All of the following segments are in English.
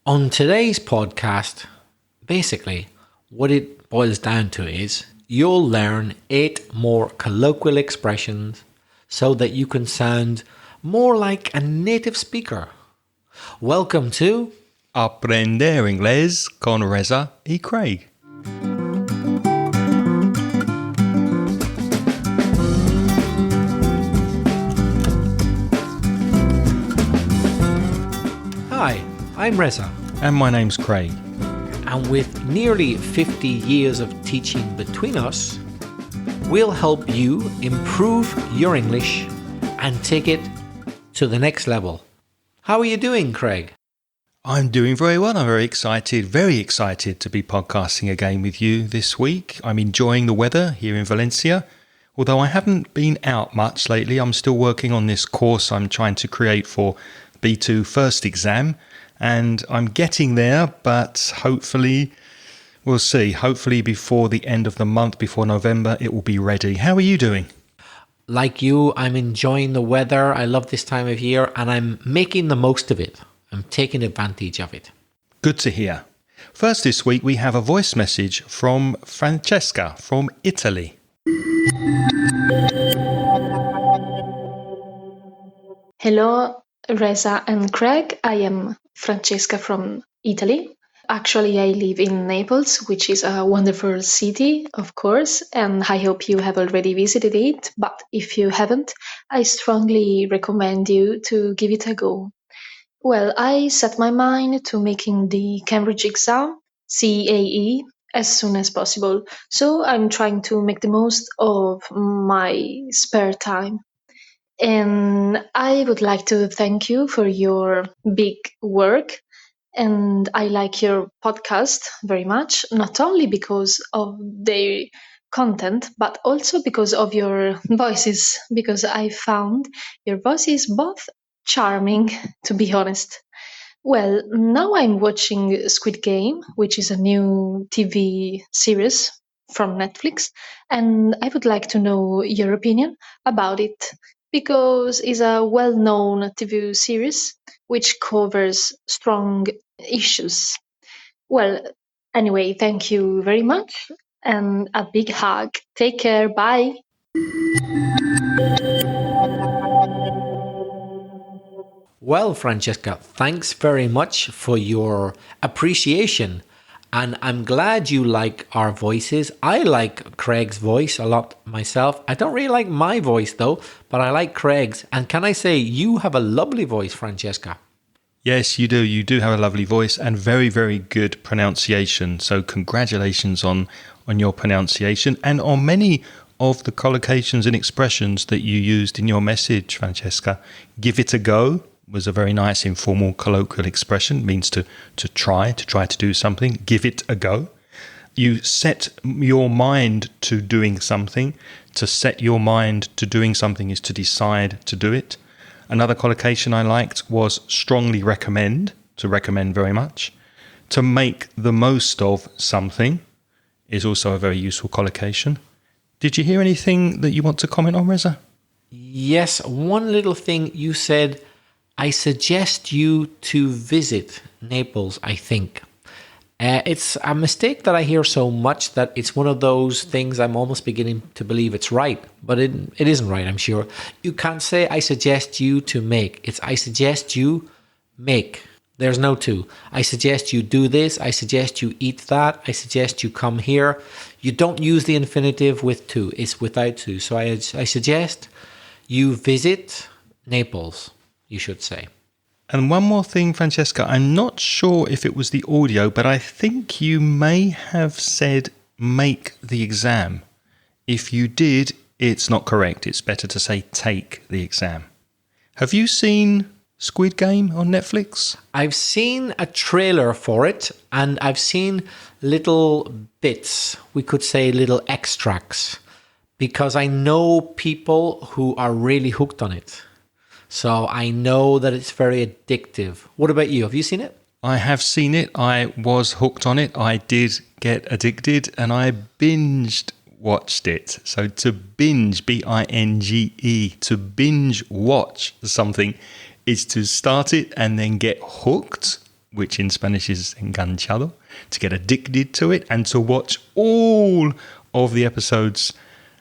On today's podcast, basically, what it boils down to is you'll learn 8 more colloquial expressions so that you can sound more like a native speaker. Welcome to Aprender Inglés con Reza y Craig. Hi, I'm Reza. And my name's Craig. And with nearly 50 years of teaching between us, we'll help you improve your English and take it to the next level. How are you doing, Craig? I'm doing very well. I'm very excited to be podcasting again with you this week. I'm enjoying the weather here in Valencia. Although I haven't been out much lately, I'm still working on this course I'm trying to create for B2 first exam. And I'm getting there, but hopefully, we'll see. Hopefully before the end of the month, before November, it will be ready. How are you doing? Like you, I'm enjoying the weather. I love this time of year and I'm making the most of it. I'm taking advantage of it. Good to hear. First this week, we have a voice message from Francesca from Italy. Hello, Reza and Craig. I am Francesca from Italy. Actually, I live in Naples, which is a wonderful city, of course, and I hope you have already visited it. But if you haven't, I strongly recommend you to give it a go. Well, I set my mind to making the Cambridge exam, CAE, as soon as possible. So I'm trying to make the most of my spare time. And I would like to thank you for your big work. And I like your podcast very much, not only because of their content, but also because of your voices, because I found your voice is both charming, to be honest. Well, now I'm watching Squid Game, which is a new TV series from Netflix, and I would like to know your opinion about it because it's a well-known TV series which covers strong issues. Well, anyway, thank you very much and a big hug. Take care. Bye. Well, Francesca, thanks very much for your appreciation. And I'm glad you like our voices. I like Craig's voice a lot myself. I don't really like my voice though, but I like Craig's. And can I say, you have a lovely voice, Francesca. Yes, you do. You do have a lovely voice and very, very good pronunciation. So congratulations on your pronunciation and on many of the collocations and expressions that you used in your message, Francesca. Give it a go was a very nice informal colloquial expression. It means to try to do something. Give it a go. You set your mind to doing something. To set your mind to doing something is to decide to do it. Another collocation I liked was strongly recommend, to recommend very much. To make the most of something is also a very useful collocation. Did you hear anything that you want to comment on, Reza? Yes, one little thing you said, I suggest you to visit Naples, I think. It's a mistake that I hear so much that it's one of those things I'm almost beginning to believe it's right, but it isn't right, I'm sure. You can't say, I suggest you to make. It's, I suggest you make. There's no to. I suggest you do this. I suggest you eat that. I suggest you come here. You don't use the infinitive with to. It's without to. So I suggest you visit Naples, you should say. And one more thing, Francesca, I'm not sure if it was the audio, but I think you may have said make the exam. If you did, it's not correct. It's better to say take the exam. Have you seen Squid Game on Netflix? I've seen a trailer for it and I've seen little bits, we could say little extracts, because I know people who are really hooked on it. So I know that it's very addictive. What about you? Have you seen it? I have seen it. I was hooked on it. I did get addicted and I binged watched it. So to binge, B-I-N-G-E, to binge watch something is to start it and then get hooked which in Spanish is enganchado, to get addicted to it and to watch all of the episodes.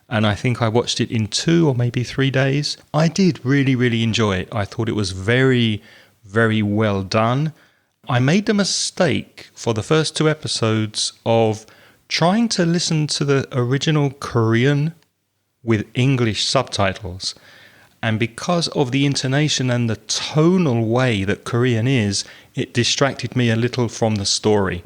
And I think I watched it in 2 or maybe 3 days. I did really, really enjoy it. I thought it was very, very well done. I made the mistake for the first 2 episodes of trying to listen to the original Korean with English subtitles. And because of the intonation and the tonal way that Korean is, it distracted me a little from the story.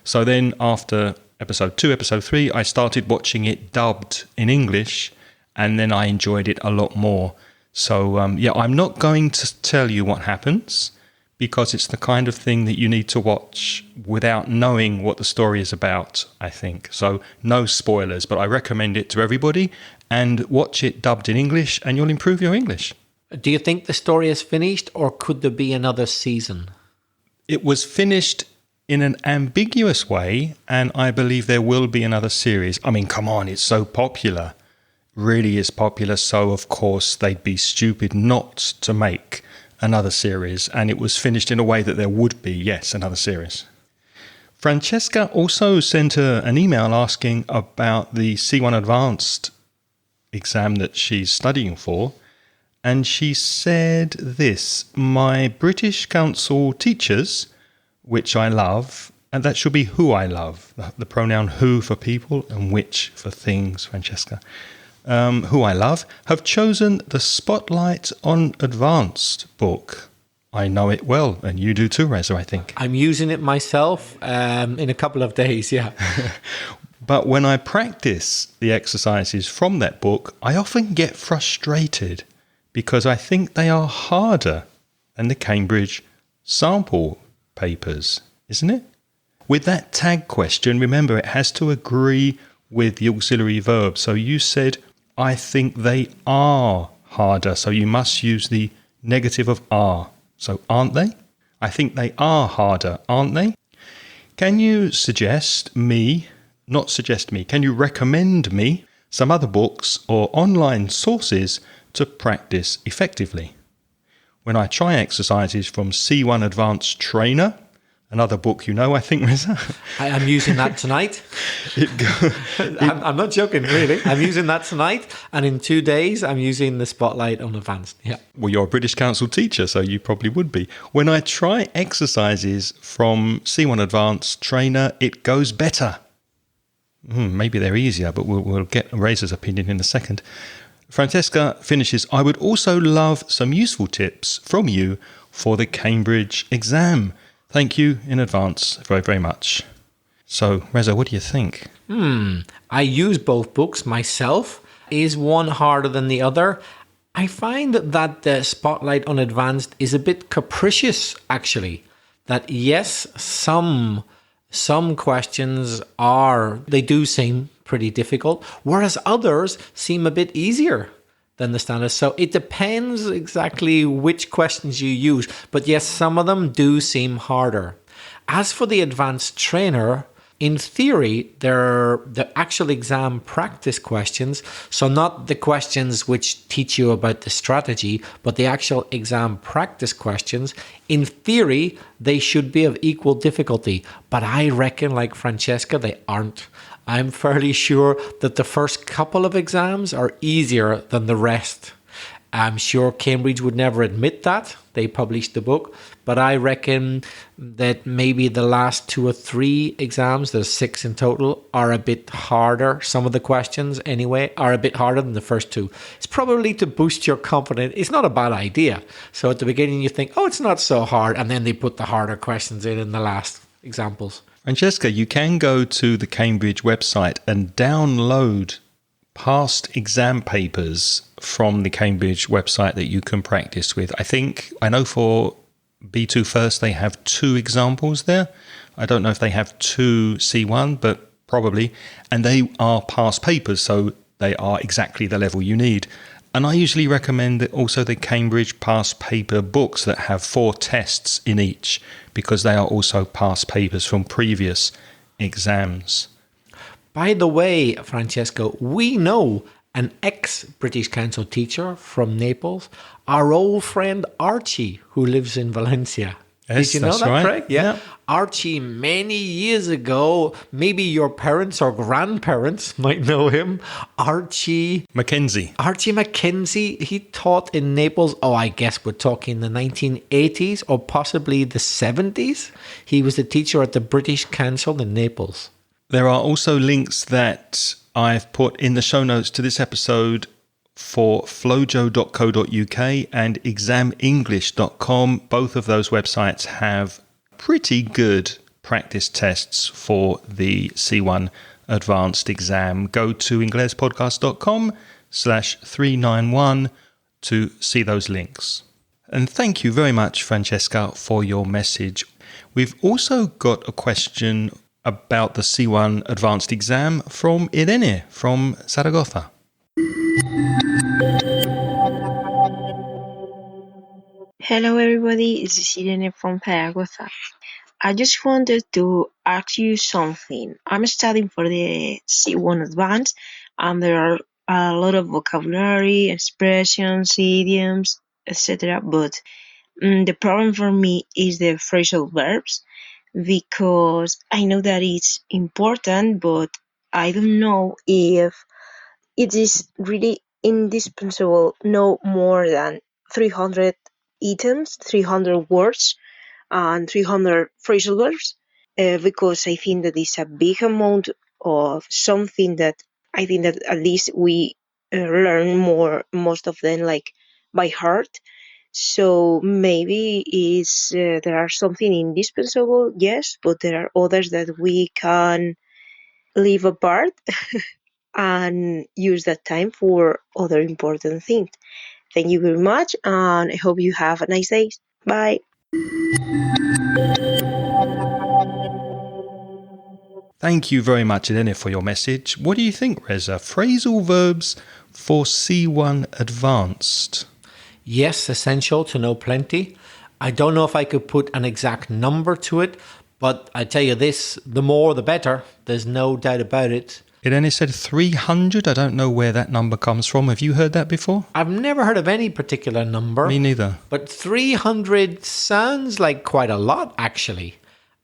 So then after episode 2, episode 3, I started watching it dubbed in English, and then I enjoyed it a lot more. So I'm not going to tell you what happens, because it's the kind of thing that you need to watch without knowing what the story is about, I think. So no spoilers, but I recommend it to everybody, and watch it dubbed in English and you'll improve your English. Do you think the story is finished, or could there be another season? It was finished in an ambiguous way, and I believe there will be another series. I mean, come on, it's so popular. Really is popular, so of course they'd be stupid not to make another series, and it was finished in a way that there would be, yes, another series. Francesca also sent an email asking about the C1 Advanced exam that she's studying for, and she said this: my British Council teachers, which I love, and that should be who I love, the pronoun who for people and which for things, Francesca, who I love, have chosen the Spotlight on Advanced book. I know it well, and you do too, Reza, I think. I'm using it myself in a couple of days, yeah. But when I practice the exercises from that book, I often get frustrated because I think they are harder than the Cambridge sample papers, isn't it? With that tag question, remember, it has to agree with the auxiliary verb. So you said, I think they are harder. So you must use the negative of are. So aren't they? I think they are harder, aren't they? Can you can you recommend me some other books or online sources to practice effectively? When I try exercises from C1 Advanced Trainer, another book I think, Reza. I'm using that tonight. I'm not joking, really. I'm using that tonight, and in 2 days, I'm using the Spotlight on Advanced. Yeah. Well, you're a British Council teacher, so you probably would be. When I try exercises from C1 Advanced Trainer, it goes better. Maybe they're easier, but we'll get Reza's opinion in a second. Francesca finishes, I would also love some useful tips from you for the Cambridge exam. Thank you in advance very, very much. So, Reza, what do you think? I use both books myself. Is one harder than the other? I find that the Spotlight on Advanced is a bit capricious, actually. That yes, some questions they do seem pretty difficult, whereas others seem a bit easier than the standard. So it depends exactly which questions you use. But yes, some of them do seem harder. As for the Advanced Trainer, in theory, they're the actual exam practice questions. So not the questions which teach you about the strategy, but the actual exam practice questions. In theory, they should be of equal difficulty. But I reckon, like Francesca, they aren't. I'm fairly sure that the first couple of exams are easier than the rest. I'm sure Cambridge would never admit that. They published the book. But I reckon that maybe the last 2 or 3 exams, there's 6 in total, are a bit harder. Some of the questions, anyway, are a bit harder than the first 2. It's probably to boost your confidence. It's not a bad idea. So at the beginning you think, oh, it's not so hard. And then they put the harder questions in the last examples. Francesca, you can go to the Cambridge website and download past exam papers from the Cambridge website that you can practice with. I know for B2 First they have 2 examples there. I don't know if they have 2 C1, but probably. And they are past papers, so they are exactly the level you need. And I usually recommend that also the Cambridge past paper books that have 4 tests in each, because they are also past papers from previous exams. By the way, Francesco, we know an ex-British Council teacher from Naples, our old friend Archie, who lives in Valencia. Yes, Did you know that's that, right. Craig? Yeah. Archie, many years ago, maybe your parents or grandparents might know him. Archie Mackenzie, he taught in Naples. Oh, I guess we're talking the 1980s or possibly the 70s. He was a teacher at the British Council in Naples. There are also links that I've put in the show notes to this episode for flojo.co.uk and examenglish.com. Both of those websites have pretty good practice tests for the C1 advanced exam. Go to inglespodcast.com/391 to see those links. And thank you very much, Francesca, for your message. We've also got a question about the C1 advanced exam from Irene from Zaragoza. Hello everybody, this is Irene from Zaragoza. I just wanted to ask you something. I'm studying for the C1 Advanced and there are a lot of vocabulary, expressions, idioms, etc. But the problem for me is the phrasal verbs because I know that it's important, but I don't know if it is really indispensable no more than 300 items, 300 words, and 300 phrasal verbs, because I think that is a big amount of something that I think that at least we learn most of them like by heart. So maybe there are something indispensable, yes, but there are others that we can leave apart and use that time for other important things. Thank you very much, and I hope you have a nice day. Bye. Thank you very much, Irene, for your message. What do you think, Reza? Phrasal verbs for C1 Advanced? Yes, essential to know plenty. I don't know if I could put an exact number to it, but I tell you this, the more the better. There's no doubt about it. Irene said 300. I don't know where that number comes from. Have you heard that before? I've never heard of any particular number. Me neither. But 300 sounds like quite a lot, actually.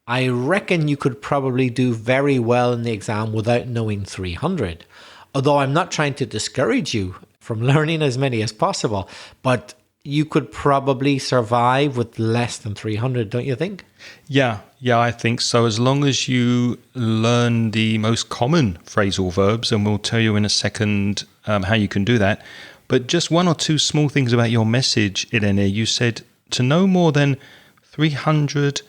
I reckon you could probably do very well in the exam without knowing 300. Although I'm not trying to discourage you from learning as many as possible, but you could probably survive with less than 300, don't you think? Yeah, I think so. As long as you learn the most common phrasal verbs, and we'll tell you in a second how you can do that. But just one or two small things about your message, Irene. You said to no more than 300,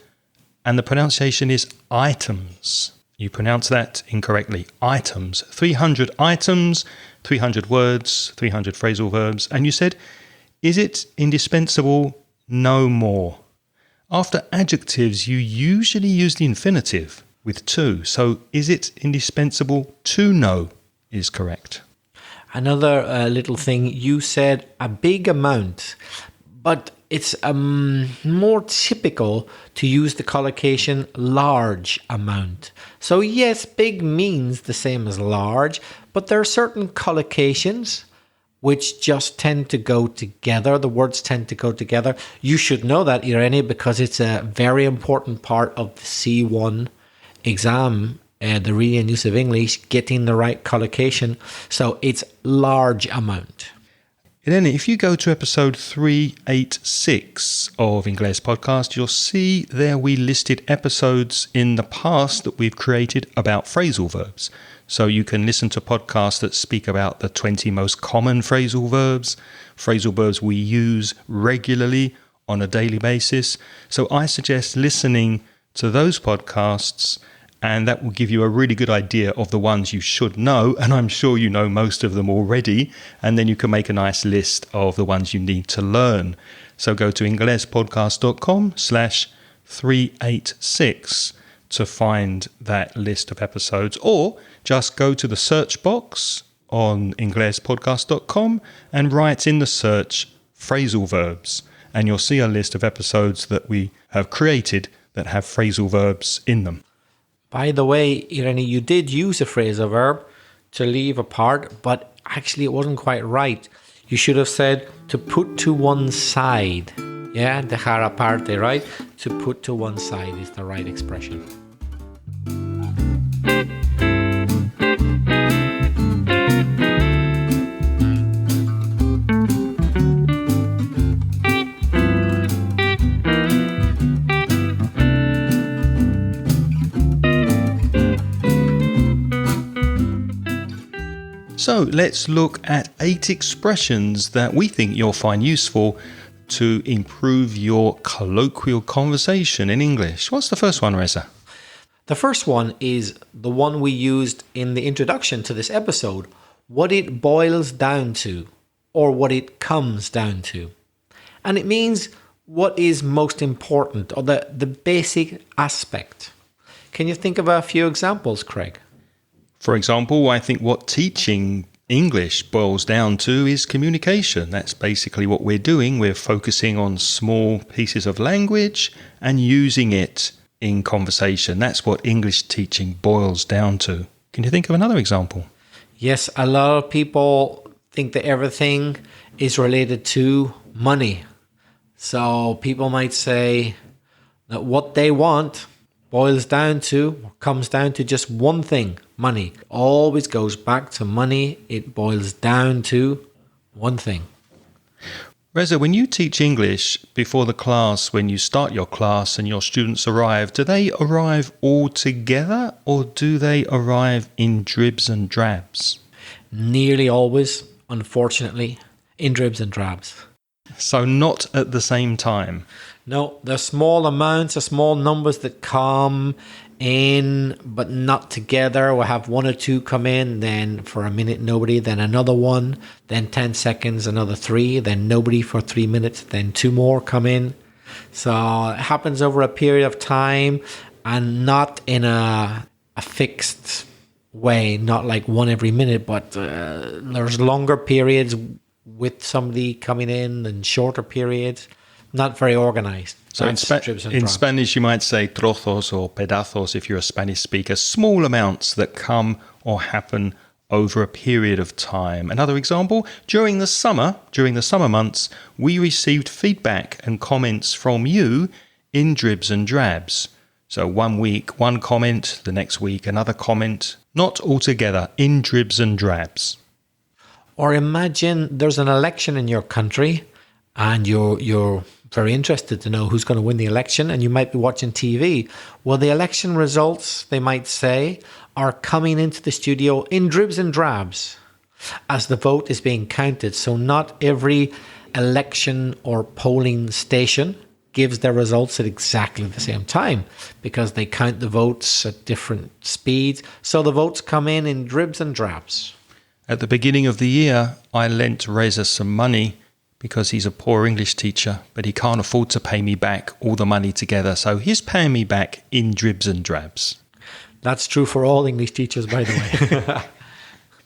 and the pronunciation is items. You pronounce that incorrectly. Items. 300 items, 300 words, 300 phrasal verbs. And you said, is it indispensable? No more. After adjectives, you usually use the infinitive with to. So is it indispensable to know is correct. Another little thing, you said a big amount, but it's more typical to use the collocation large amount. So yes, big means the same as large, but there are certain collocations which just tend to go together. The words tend to go together. You should know that, Irene, because it's a very important part of the C1 exam, the reading and use of English, getting the right collocation. So it's large amount. Irene, if you go to episode 386 of Ingles Podcast, you'll see there we listed episodes in the past that we've created about phrasal verbs. So you can listen to podcasts that speak about the 20 most common phrasal verbs we use regularly on a daily basis. So I suggest listening to those podcasts, and that will give you a really good idea of the ones you should know. And I'm sure you know most of them already. And then you can make a nice list of the ones you need to learn. So go to inglespodcast.com/386 to find that list of episodes, or just go to the search box on inglespodcast.com and write in the search phrasal verbs, and you'll see a list of episodes that we have created that have phrasal verbs in them. By the way, Irene, you did use a phrasal verb to leave apart, but actually it wasn't quite right. You should have said to put to one side. Yeah, dejar aparte, right? To put to one side is the right expression. So let's look at 8 expressions that we think you'll find useful to improve your colloquial conversation in English. What's the first one, Reza? The first one is the one we used in the introduction to this episode, what it boils down to, or what it comes down to. And it means what is most important, or the basic aspect. Can you think of a few examples, Craig? For example, I think what teaching English boils down to is communication. That's basically what we're doing. We're focusing on small pieces of language and using it in conversation. That's what English teaching boils down to. Can you think of another example? Yes, a lot of people think that everything is related to money. So people might say that what they want boils down to, comes down to just one thing, money. Always goes back to money. It boils down to one thing. Reza, when you teach English before the class, when you start your class and your students arrive, do they arrive all together or do they arrive in dribs and drabs? Nearly always, unfortunately, in dribs and drabs. So not at the same time. No, they're small amounts, small numbers that come in, but not together. We'll have one or two come in, then for a minute, nobody, then another one, then 10 seconds, another 3, then nobody for 3 minutes, then 2 more come in. So it happens over a period of time and not in a fixed way, not like one every minute, but there's longer periods with somebody coming in and shorter periods. Not very organized. So in Spanish, you might say trozos or pedazos if you're a Spanish speaker, small amounts that come or happen over a period of time. Another example, during the summer months, we received feedback and comments from you in dribs and drabs. So one week, one comment, the next week, another comment, not all together, in dribs and drabs. Or imagine there's an election in your country and you're very interested to know who's going to win the election, and you might be watching TV. Well, the election results, they might say, are coming into the studio in dribs and drabs as the vote is being counted. So not every election or polling station gives their results at exactly the same time because they count the votes at different speeds. So the votes come in dribs and drabs. At the beginning of the year, I lent Reza some money because he's a poor English teacher, but he can't afford to pay me back all the money together. So he's paying me back in dribs and drabs. That's true for all English teachers, by the way.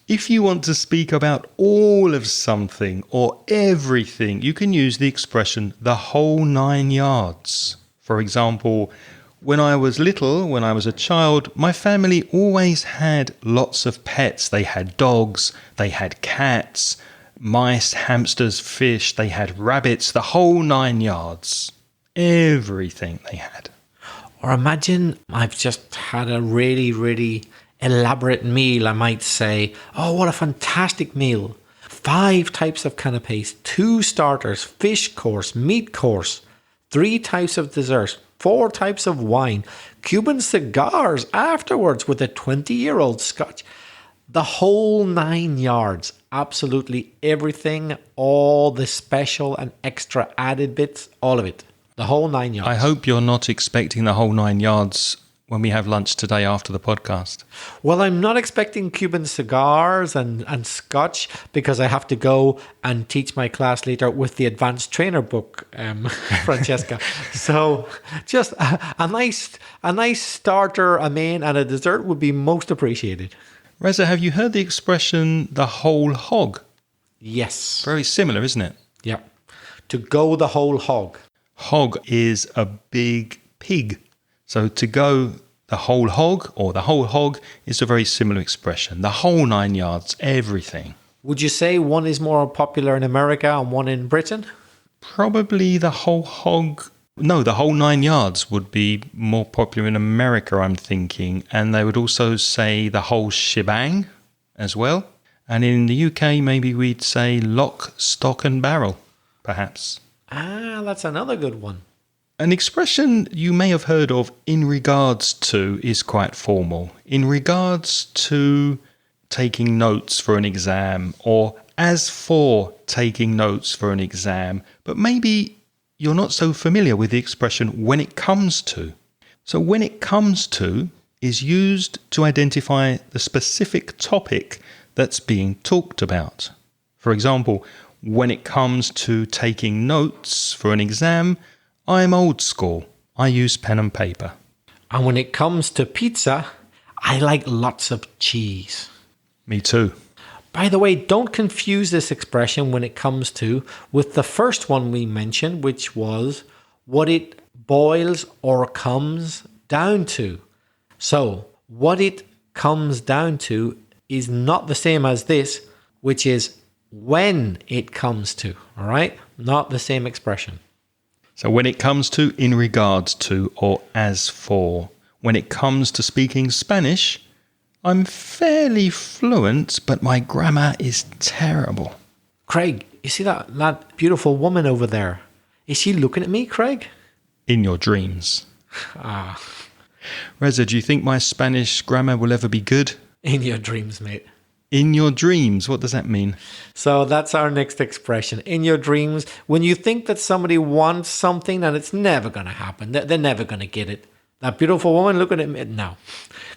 If you want to speak about all of something or everything, you can use the expression the whole 9 yards. For example, when I was little, when I was a child, my family always had lots of pets. They had dogs, they had cats, mice, hamsters, fish, they had rabbits, the whole 9 yards. Everything they had. Or imagine I've just had a really, really elaborate meal. I might say, oh, what a fantastic meal. 5 types of canapes, 2 starters, fish course, meat course, 3 types of dessert, 4 types of wine, Cuban cigars afterwards with a 20-year-old scotch. The whole 9 yards, absolutely everything, all the special and extra added bits, all of it. The whole 9 yards. I hope you're not expecting the whole 9 yards when we have lunch today after the podcast. Well, I'm not expecting Cuban cigars and scotch because I have to go and teach my class later with the advanced trainer book, Francesca. So just a nice starter, a main and a dessert would be most appreciated. Reza, have you heard the expression the whole hog? Yes. Very similar, isn't it? Yeah. To go the whole hog. Hog is a big pig. So to go the whole hog or the whole hog is a very similar expression. The whole 9 yards, everything. Would you say one is more popular in America and one in Britain? Probably the whole hog. No, the whole 9 yards would be more popular in America, I'm thinking. And they would also say the whole shebang as well. And in the UK, maybe we'd say lock, stock and barrel, perhaps. Ah, that's another good one. An expression you may have heard of in regards to is quite formal. In regards to taking notes for an exam or as for taking notes for an exam, but maybe you're not so familiar with the expression when it comes to. So when it comes to is used to identify the specific topic that's being talked about. For example, when it comes to taking notes for an exam, I'm old school. I use pen and paper. And when it comes to pizza, I like lots of cheese. Me too. By the way, don't confuse this expression when it comes to with the first one we mentioned, which was what it boils or comes down to. So, what it comes down to is not the same as this, which is when it comes to, all right? Not the same expression. So when it comes to, in regards to, or as for. When it comes to speaking Spanish, I'm fairly fluent, but my grammar is terrible. Craig, you see that beautiful woman over there? Is she looking at me, Craig? In your dreams. Ah, Reza, do you think my Spanish grammar will ever be good? in your dreams, mate. In your dreams, what does that mean? So that's our next expression. In your dreams, when you think that somebody wants something and it's never going to happen, they're never going to get it. That beautiful woman looking at me, no.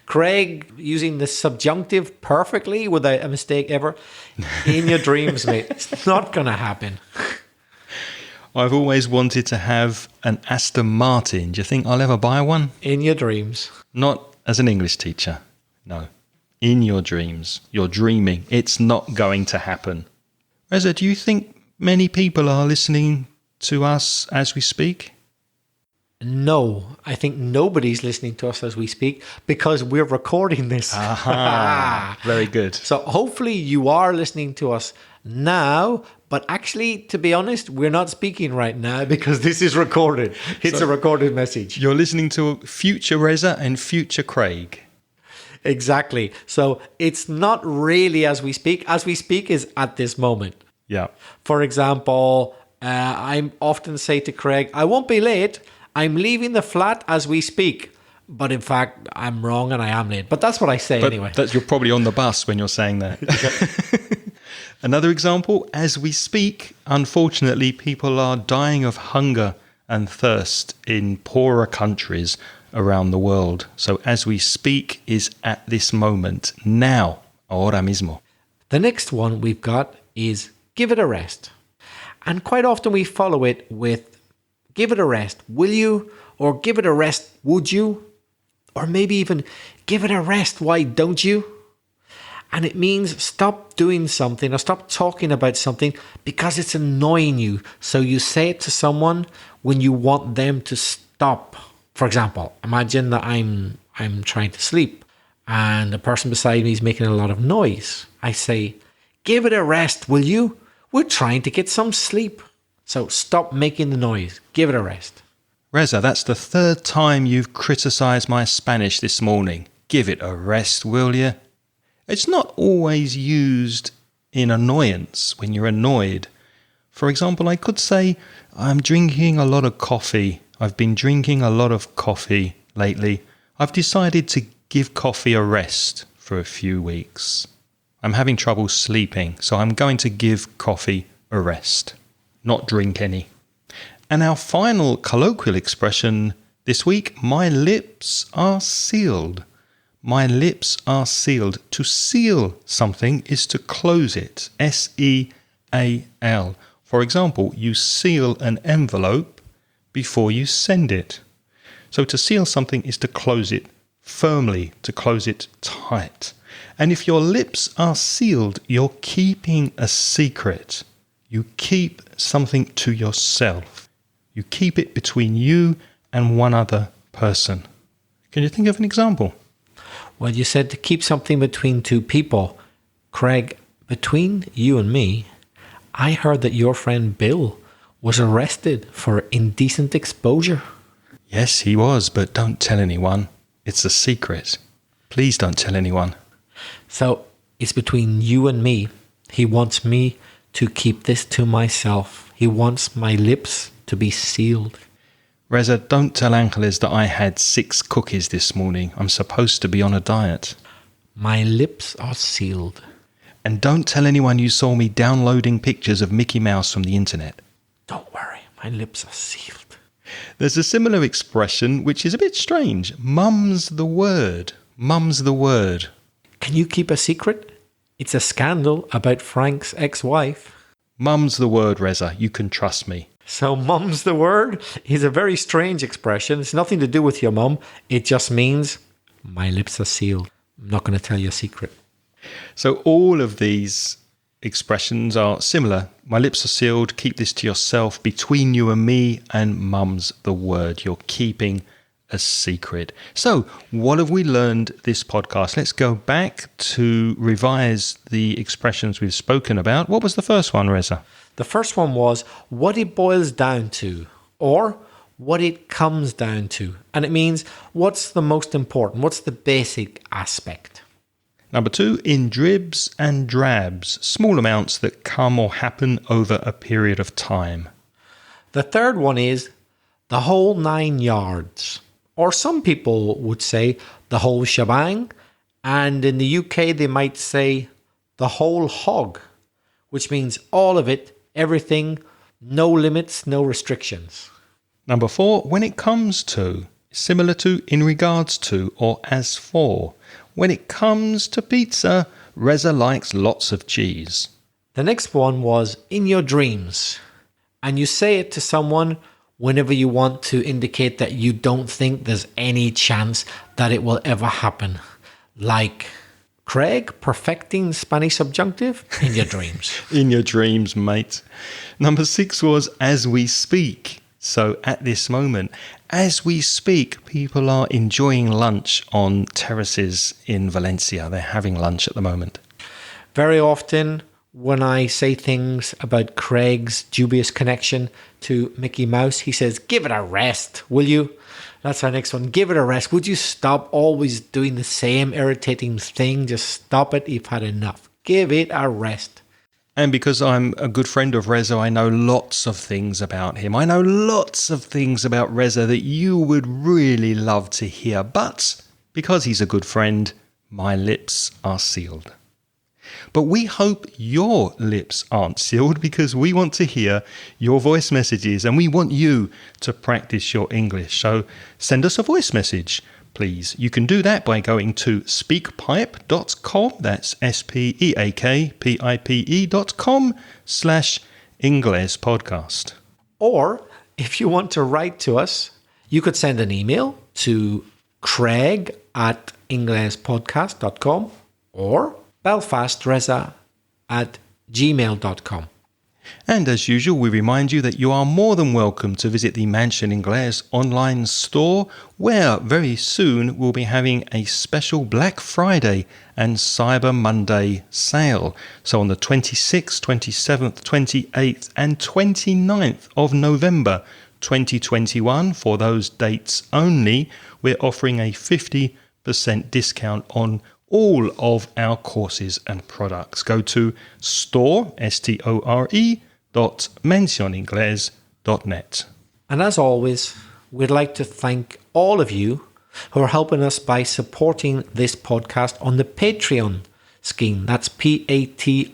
Craig using the subjunctive perfectly without a mistake ever. In your dreams, mate. It's not going to happen. I've always wanted to have an Aston Martin. Do you think I'll ever buy one? In your dreams. Not as an English teacher. No. In your dreams. You're dreaming. It's not going to happen. Reza, do you think many people are listening to us as we speak? No, I think nobody's listening to us as we speak because we're recording this. Aha, very good. So hopefully you are listening to us now, but actually, to be honest, we're not speaking right now because this is recorded. It's a recorded message. You're listening to future Reza and future Craig. Exactly. So it's not really as we speak. As we speak is at this moment. Yeah. For example, I often say to Craig, I won't be late. I'm leaving the flat as we speak. But in fact, I'm wrong and I am late. But that's what I say anyway. You're probably on the bus when you're saying that. Another example, as we speak, unfortunately, people are dying of hunger and thirst in poorer countries around the world. So as we speak is at this moment, now, ahora mismo. The next one we've got is give it a rest. And quite often we follow it with give it a rest, will you? Or give it a rest, would you? Or maybe even give it a rest, why don't you? And it means stop doing something or stop talking about something because it's annoying you. So you say it to someone when you want them to stop. For example, imagine that I'm trying to sleep and the person beside me is making a lot of noise. I say, give it a rest, will you? We're trying to get some sleep. So stop making the noise. Give it a rest. Reza, that's the third time you've criticised my Spanish this morning. Give it a rest, will you? It's not always used in annoyance when you're annoyed. For example, I could say, I'm drinking a lot of coffee. I've been drinking a lot of coffee lately. I've decided to give coffee a rest for a few weeks. I'm having trouble sleeping, so I'm going to give coffee a rest, not drink any. And our final colloquial expression this week, my lips are sealed. My lips are sealed. To seal something is to close it. S-E-A-L. For example, you seal an envelope before you send it. So to seal something is to close it firmly, to close it tight. And if your lips are sealed, you're keeping a secret. You keep something to yourself. You keep it between you and one other person. Can you think of an example? Well, you said to keep something between two people. Craig, between you and me, I heard that your friend Bill was arrested for indecent exposure. Yes, he was, but don't tell anyone. It's a secret. Please don't tell anyone. So it's between you and me. He wants me to keep this to myself. He wants my lips to be sealed. Reza, don't tell Angeles that I had 6 cookies this morning. I'm supposed to be on a diet. My lips are sealed. And don't tell anyone you saw me downloading pictures of Mickey Mouse from the internet. Don't worry, my lips are sealed. There's a similar expression which is a bit strange. Mum's the word. Mum's the word. Can you keep a secret? It's a scandal about Frank's ex-wife. Mum's the word, Reza. You can trust me. So mum's the word is a very strange expression. It's nothing to do with your mum. It just means my lips are sealed. I'm not going to tell you a secret. So all of these expressions are similar. My lips are sealed. Keep this to yourself. Between you and me, and mum's the word. You're keeping a secret. So what have we learned this podcast? Let's go back to revise the expressions we've spoken about. What was the first one, Reza? The first one was what it boils down to, or what it comes down to. And it means what's the most important, what's the basic aspect. Number 2, in dribs and drabs, small amounts that come or happen over a period of time. The third one is the whole 9 yards. Or some people would say the whole shebang. And in the UK, they might say the whole hog, which means all of it, everything, no limits, no restrictions. Number 4, when it comes to, similar to, in regards to, or as for. When it comes to pizza, Reza likes lots of cheese. The next one was in your dreams. And you say it to someone whenever you want to indicate that you don't think there's any chance that it will ever happen. Like Craig perfecting Spanish subjunctive in your dreams. In your dreams, mate. Number 6 was as we speak. So at this moment, as we speak, people are enjoying lunch on terraces in Valencia. They're having lunch at the moment. Very often, when I say things about Craig's dubious connection to Mickey Mouse, he says, give it a rest, will you? That's our next one. Give it a rest. Would you stop always doing the same irritating thing? Just stop it. You've had enough. Give it a rest. And because I'm a good friend of Reza, I know lots of things about him. I know lots of things about Reza that you would really love to hear. But because he's a good friend, my lips are sealed. But we hope your lips aren't sealed because we want to hear your voice messages and we want you to practice your English. So send us a voice message, please. You can do that by going to speakpipe.com. That's speakpipe.com/Ingles podcast. Or if you want to write to us, you could send an email to craig@inglespodcast.com or belfastreza@gmail.com. And as usual, we remind you that you are more than welcome to visit the Mansion Ingles online store, where very soon we'll be having a special Black Friday and Cyber Monday sale. So on the 26th, 27th, 28th and 29th of November 2021, for those dates only, we're offering a 50% discount on all of our courses and products. Go to store.mencioningles.net. And as always, we'd like to thank all of you who are helping us by supporting this podcast on the Patreon scheme. That's Patreon.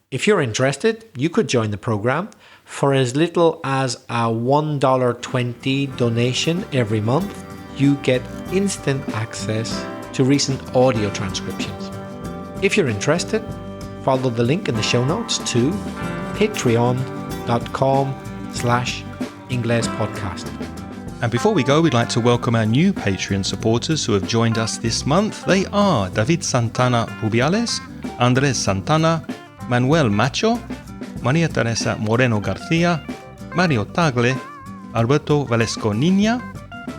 If you're interested, you could join the program for as little as a $1.20 donation every month. You get instant access to recent audio transcriptions. If you're interested, follow the link in the show notes to patreon.com/Ingles podcast. And before we go, we'd like to welcome our new Patreon supporters who have joined us this month. They are David Santana Rubiales, Andres Santana, Manuel Macho, Maria Teresa Moreno García, Mario Tagle, Alberto Valesco Niña,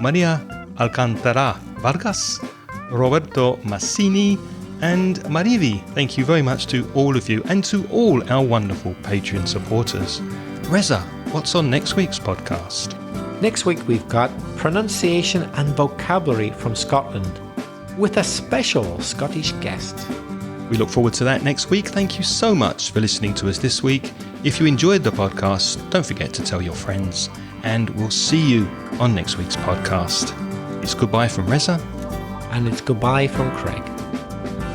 Maria Alcantara Vargas, Roberto Massini, And Marivi, thank you very much to all of you and to all our wonderful Patreon supporters. Reza, what's on next week's podcast? Next week we've got pronunciation and vocabulary from Scotland with a special Scottish guest. We look forward to that next week. Thank you so much for listening to us this week. If you enjoyed the podcast, don't forget to tell your friends. And we'll see you on next week's podcast. It's goodbye from Reza. And it's goodbye from Craig.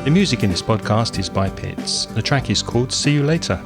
The music in this podcast is by Pitts. The track is called See You Later.